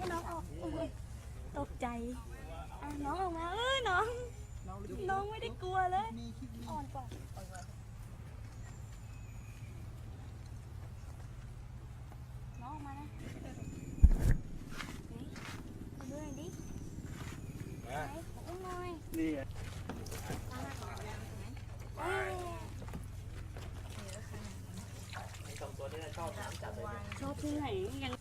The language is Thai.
ให้น้องออกตกใจน้องออกมาน้องไม่ได้กลัวเลยอ่อนกว่าน้องออกมานะนี่ดูหน่อยดิไหนขออุ้มหน่อยนี่สองตัวนี้ชอบน้ำจัดเลย ชอบที่ไหนยัง